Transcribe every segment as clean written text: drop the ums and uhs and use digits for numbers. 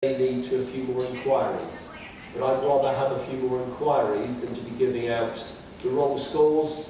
may lead to a few more inquiries. But I'd rather have a few more inquiries than to be giving out the wrong scores,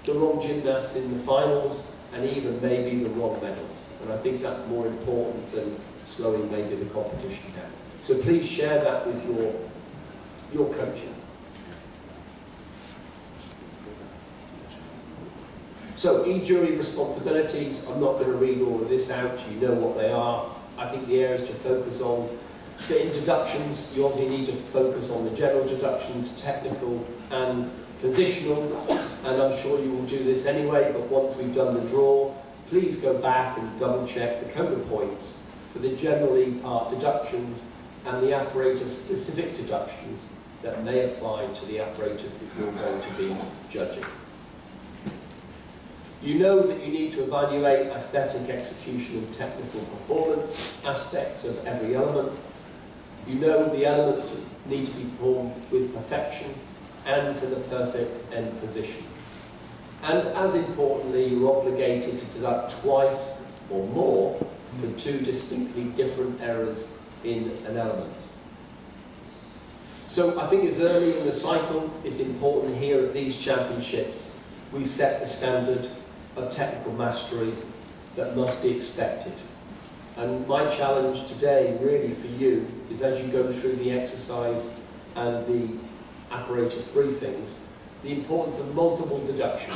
the wrong gymnasts in the finals, and even maybe the wrong medals. And I think that's more important than slowing maybe the competition down. So please share that with your coaches. So e-jury responsibilities, I'm not going to read all of this out, you know what they are. I think the areas to focus on, the introductions, you obviously need to focus on the general deductions, technical and positional, and I'm sure you will do this anyway, but once we've done the draw, please go back and double check the coda points for the general E-part deductions and the apparatus specific deductions that may apply to the apparatus that you're going to be judging. You know that you need to evaluate aesthetic, execution and technical performance aspects of every element. You know the elements need to be performed with perfection and to the perfect end position. And as importantly, you're obligated to deduct twice or more for two distinctly different errors in an element. So I think it's early in the cycle, it's important here at these championships, we set the standard of technical mastery that must be expected. And my challenge today really for you is, as you go through the exercise and the apparatus briefings, the importance of multiple deductions.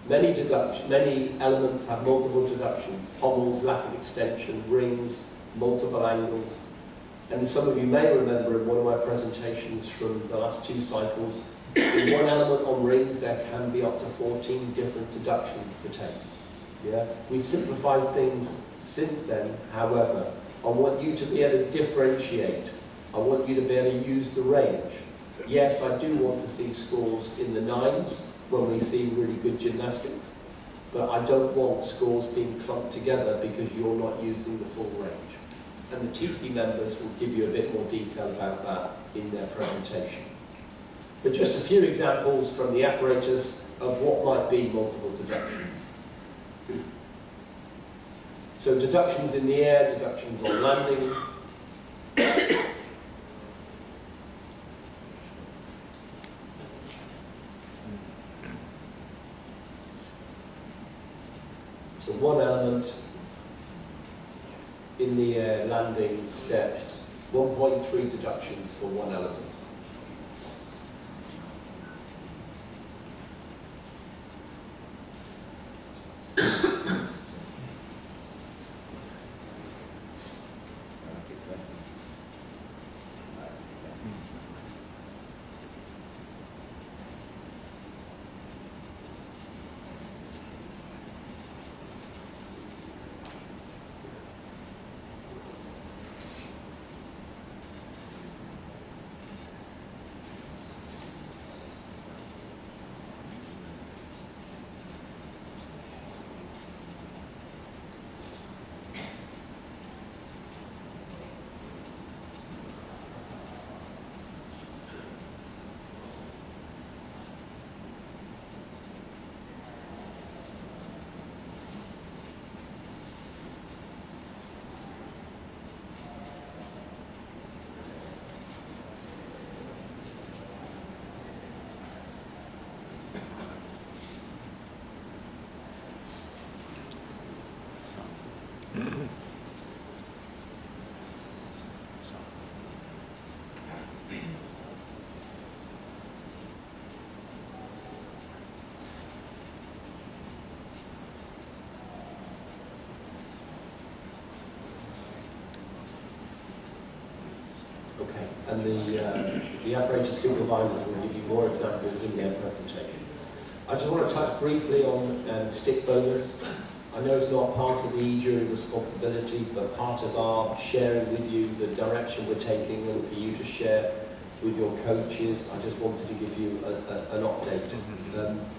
Many elements have multiple deductions: pommels, lack of extension, rings, multiple angles. And some of you may remember in one of my presentations from the last two cycles, in one element on rings there can be up to 14 different deductions to take. Yeah? We've simplified things since then, however. I want you to be able to differentiate. I want you to be able to use the range. Yes, I do want to see scores in the 9s when we see really good gymnastics, but I don't want scores being clumped together because you're not using the full range. And the TC members will give you a bit more detail about that in their presentation. But just a few examples from the apparatus of what might be multiple deductions. So deductions in the air, deductions on landing. So one element in the air, landing, steps, 1.3 deductions for one element. Okay, and the apparatus supervisors will give you more examples in their presentation. I just want to touch briefly on stick bonus. I know it's not part of the e-jury responsibility, but part of our sharing with you the direction we're taking and for you to share with your coaches. I just wanted to give you an update.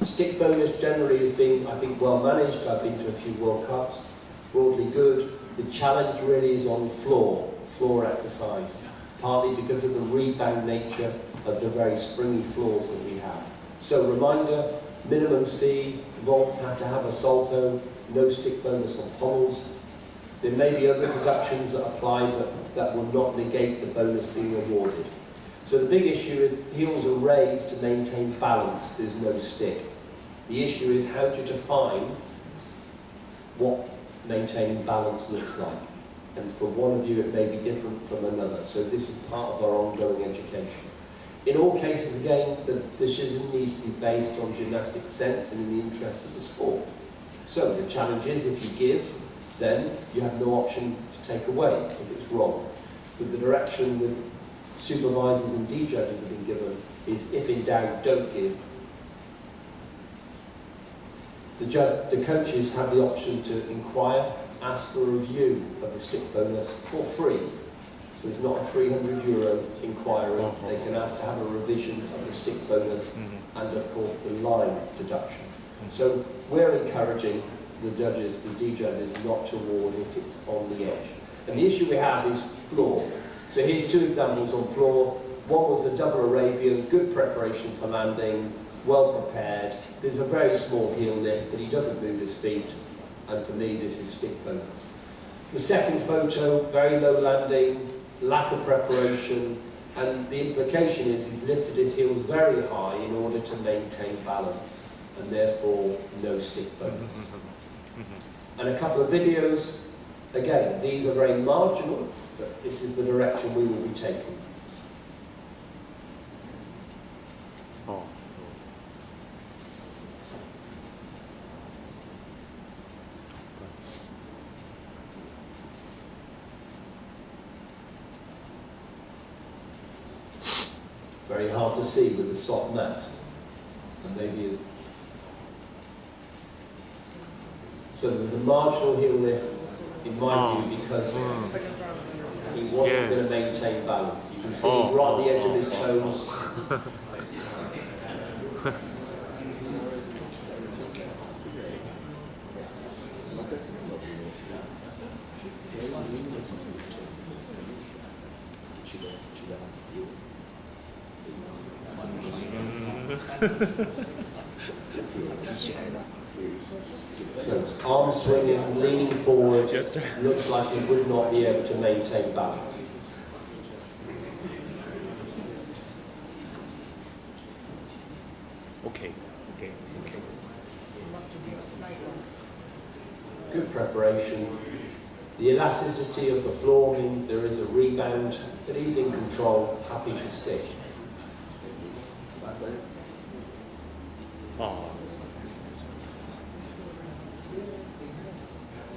Stick bonus generally is being, I think, well managed. I've been to a few World Cups, broadly good. The challenge really is on floor exercise, partly because of the rebound nature of the very springy floors that we have. So reminder, minimum C, vaults have to have a salto, no stick bonus on pommels. There may be other deductions that apply, but that will not negate the bonus being awarded. So the big issue is heels are raised to maintain balance, there's no stick. The issue is how to define what maintaining balance looks like. And for one of you it may be different from another. So this is part of our ongoing education. In all cases, again, the decision needs to be based on gymnastic sense and in the interest of the sport. So the challenge is, if you give, then you have no option to take away if it's wrong. So the direction that supervisors and D judges have been given is, if in doubt, don't give. The coaches have the option to inquire, ask for a review of the stick bonus for free. So it's not a €300 inquiry. They can ask to have a revision of the stick bonus and, of course, the line deduction. So we're encouraging the judges, the D judges, not to award if it's on the edge. And the issue we have is floor. So here's two examples on floor. One was the double Arabian, good preparation for landing, well prepared. There's a very small heel lift, but he doesn't move his feet. And for me, this is stick bonus. The second photo, very low landing, lack of preparation, and the implication is he's lifted his heels very high in order to maintain balance, and therefore no stick bonus. And a couple of videos, again, these are very marginal, but this is the direction we will be taking. Oh. Very hard to see with the soft mat, and maybe it's... So there's a marginal heel lift, in my view, because he wasn't going to maintain balance. You can see he's right on the edge of his toes. So arm swinging, leaning forward, looks like he would not be able to maintain balance. Okay. Good preparation. The elasticity of the floor means there is a rebound, but he's in control, happy to stick.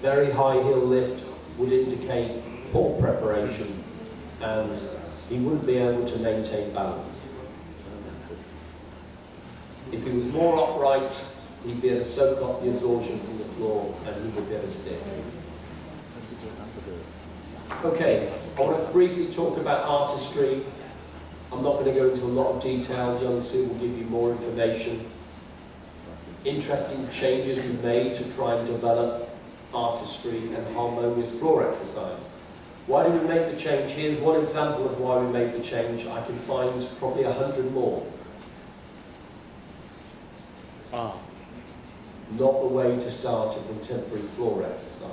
Very high heel lift would indicate poor preparation, and he wouldn't be able to maintain balance. If he was more upright, he'd be able to soak up the absorption from the floor, and he would be able to stick. Okay, I want to briefly talk about artistry. I'm not going to go into a lot of detail. Young Sue will give you more information. Interesting changes we've made to try and develop artistry and harmonious floor exercise. Why did we make the change? Here's one example of why we made the change. I can find probably 100 more. Not the way to start a contemporary floor exercise.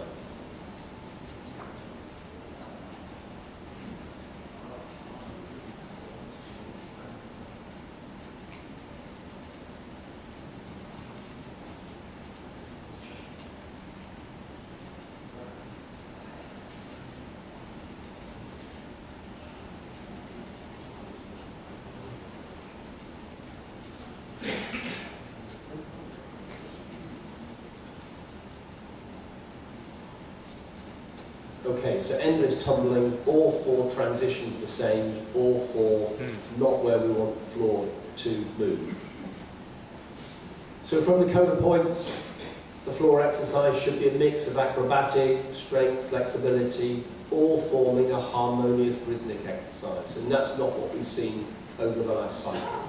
Okay, so endless tumbling, all four transitions the same, all four not where we want the floor to move. So from the code of points, the floor exercise should be a mix of acrobatic, strength, flexibility, all forming a harmonious rhythmic exercise, and that's not what we've seen over the last cycle.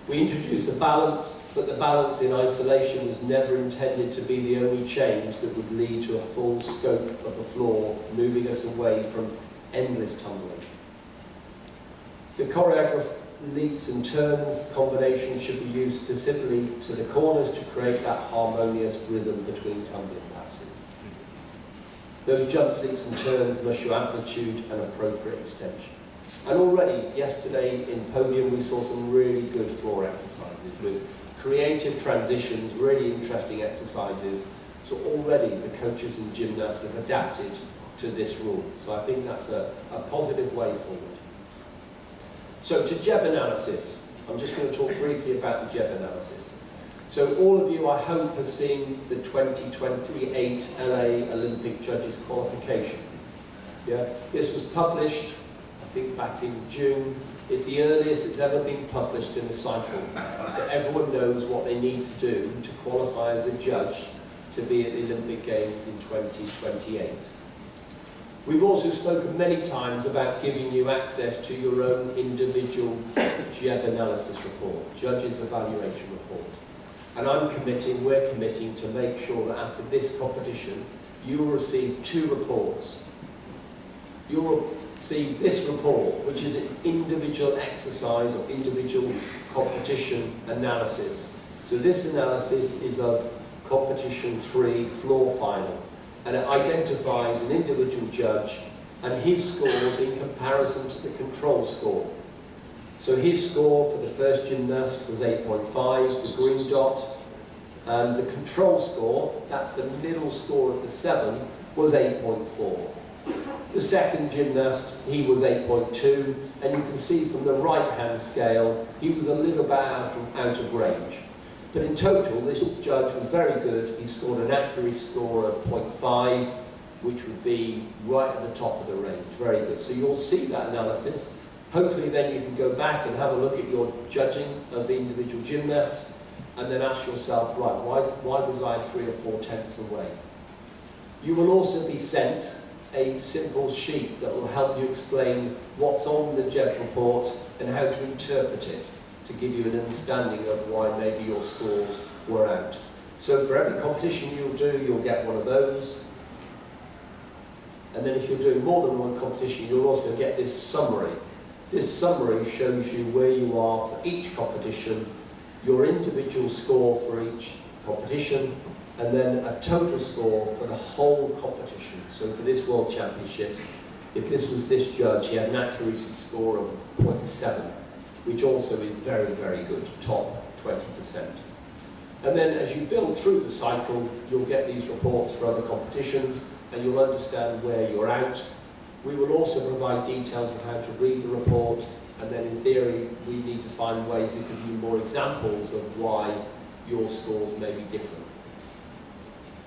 We introduced the balance, but the balance in isolation was never intended to be the only change that would lead to a full scope of the floor, moving us away from endless tumbling. The choreographed leaps and turns combination should be used specifically to the corners to create that harmonious rhythm between tumbling passes. Those jump, leaps and turns must show amplitude and appropriate extension. And already, yesterday in podium, we saw some really good floor exercises with creative transitions, really interesting exercises. So already the coaches and gymnasts have adapted to this rule. So I think that's a positive way forward. So to jeb analysis, I'm just going to talk briefly about the jeb analysis. So all of you, I hope, have seen the 2028 LA Olympic Judges Qualification. Yeah, this was published, I think, back in June. It's the earliest it's ever been published in the cycle. So everyone knows what they need to do to qualify as a judge to be at the Olympic Games in 2028. We've also spoken many times about giving you access to your own individual jeb analysis report, judges evaluation report. And we're committing to make sure that after this competition, you will receive 2 reports. You will see this report, which is an individual exercise or individual competition analysis. So this analysis is of competition 3 floor final, and it identifies an individual judge and his scores in comparison to the control score. So his score for the first gymnast was 8.5, the green dot, and the control score, that's the middle score of the 7, was 8.4. The second gymnast, he was 8.2, and you can see from the right-hand scale, he was a little bit out of range. But in total, this judge was very good. He scored an accuracy score of 0.5, which would be right at the top of the range. Very good. So you'll see that analysis. Hopefully then you can go back and have a look at your judging of the individual gymnasts, and then ask yourself, right, why was I 3 or 4 tenths away? You will also be sent a simple sheet that will help you explain what's on the jeb report and how to interpret it to give you an understanding of why maybe your scores were out. So for every competition you'll do, you'll get one of those. And then if you're doing more than one competition, you'll also get this summary. This summary shows you where you are for each competition, your individual score for each competition, and then a total score for the whole competition. So for this World Championships, if this was this judge, he had an accuracy score of 0.7, which also is very, very good, top 20%. And then as you build through the cycle, you'll get these reports for other competitions, and you'll understand where you're out. We will also provide details of how to read the report, and then in theory, we need to find ways to give you more examples of why your scores may be different.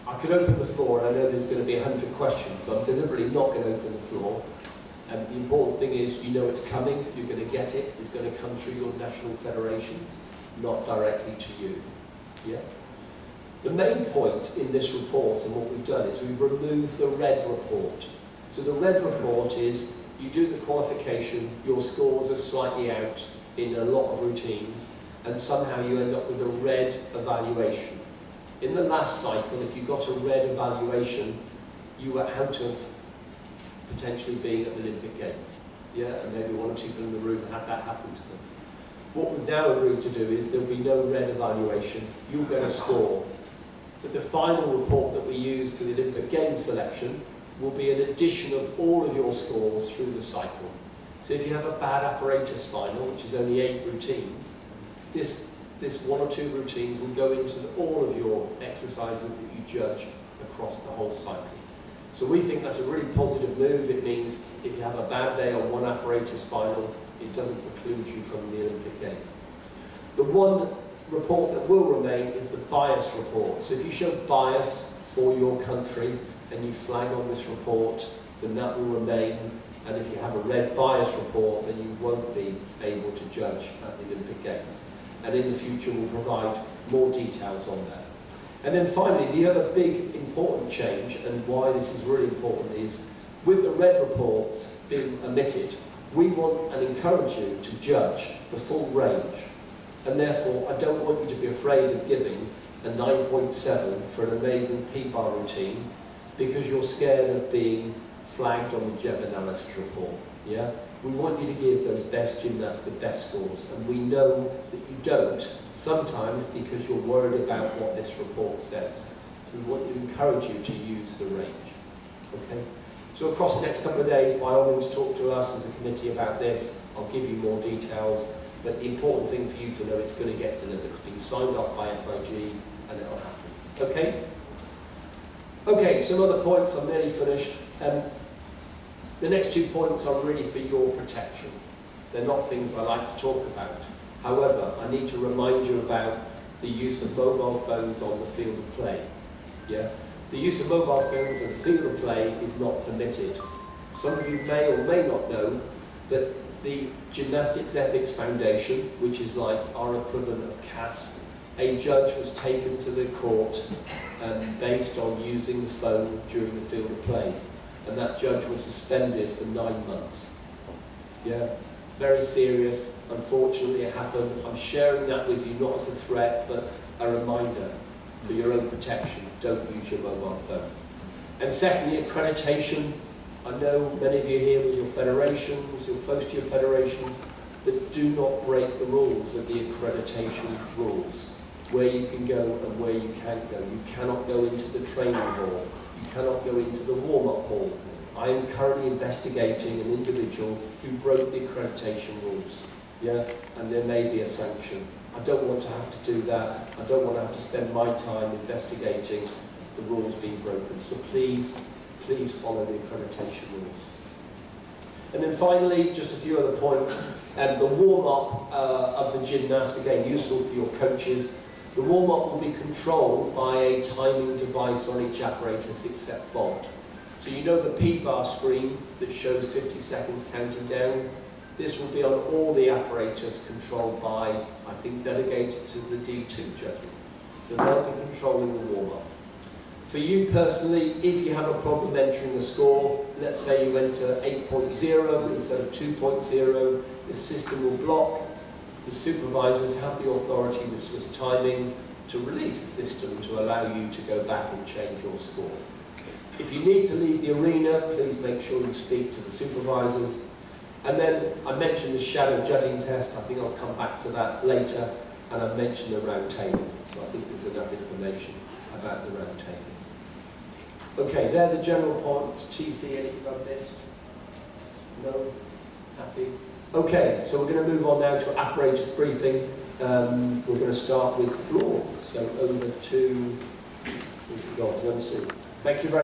I could open the floor, and I know there's going to be 100 questions. I'm deliberately not going to open the floor. And the important thing is, you know it's coming, you're going to get it, it's going to come through your national federations, not directly to you. Yeah? The main point in this report, and what we've done, is we've removed the red report. So the red report is, you do the qualification, your scores are slightly out in a lot of routines, and somehow you end up with a red evaluation. In the last cycle, if you got a red evaluation, you were out of potentially being at the Olympic Games. Yeah, and maybe 1 or 2 people in the room had that happen to them. What we've now agreed to do is there'll be no red evaluation, you'll get a score. But the final report that we use for the Olympic Games selection will be an addition of all of your scores through the cycle. So if you have a bad apparatus final, which is only 8 routines, this 1 or 2 routines will go into all of your exercises that you judge across the whole cycle. So we think that's a really positive move. It means if you have a bad day on one apparatus final, it doesn't preclude you from the Olympic Games. The one report that will remain is the bias report. So if you show bias for your country and you flag on this report, then that will remain. And if you have a red bias report, then you won't be able to judge at the Olympic Games. And in the future, we'll provide more details on that. And then finally, the other big important change, and why this is really important, is with the red reports being omitted, we want and encourage you to judge the full range. And therefore, I don't want you to be afraid of giving a 9.7 for an amazing P-bar routine because you're scared of being flagged on the jeb analysis report. Yeah? We want you to give those best gymnasts the best scores, and we know that you don't, sometimes because you're worried about what this report says. So we want to encourage you to use the range. Okay? So across the next couple of days, by all means, talk to us as a committee about this. I'll give you more details, but the important thing for you to know, it's going to get delivered. It's been signed off by FIG, and it'll happen. Okay? Okay, some other points. I'm nearly finished. The next 2 points are really for your protection. They're not things I like to talk about. However, I need to remind you about the use of mobile phones on the field of play. Yeah? The use of mobile phones on the field of play is not permitted. Some of you may or may not know that the Gymnastics Ethics Foundation, which is like our equivalent of CAS, a judge was taken to the court based on using the phone during the field of play. And that judge was suspended for 9 months. Yeah, very serious. Unfortunately, it happened. I'm sharing that with you not as a threat, but a reminder for your own protection. Don't use your mobile phone. And secondly, accreditation. I know many of you here with your federations, you're close to your federations, but do not break the rules of the accreditation rules. Where you can go and where you can't go. You cannot go into the training hall. You cannot go into the warm-up hall. I am currently investigating an individual who broke the accreditation rules. Yeah, and there may be a sanction. I don't want to have to do that. I don't want to have to spend my time investigating the rules being broken. So please, please follow the accreditation rules. And then finally, just a few other points. The warm-up of the gymnast, again, useful for your coaches. The warm-up will be controlled by a timing device on each apparatus except vault. So you know the P-bar screen that shows 50 seconds counting down? This will be on all the apparatus controlled by, I think, delegated to the D2 judges. So they'll be controlling the warm-up. For you personally, if you have a problem entering the score, let's say you enter 8.0 instead of 2.0, the system will block. The supervisors have the authority with Swiss timing to release the system to allow you to go back and change your score. If you need to leave the arena, please make sure you speak to the supervisors. And then I mentioned the shadow judging test. I think I'll come back to that later. And I've mentioned the round table. So I think there's enough information about the round table. Okay, they're the general points. TC, anything on this? No? Happy? Okay, so we're going to move on now to apparatus briefing. We're going to start with floors. So over to Sue. Thank you very much.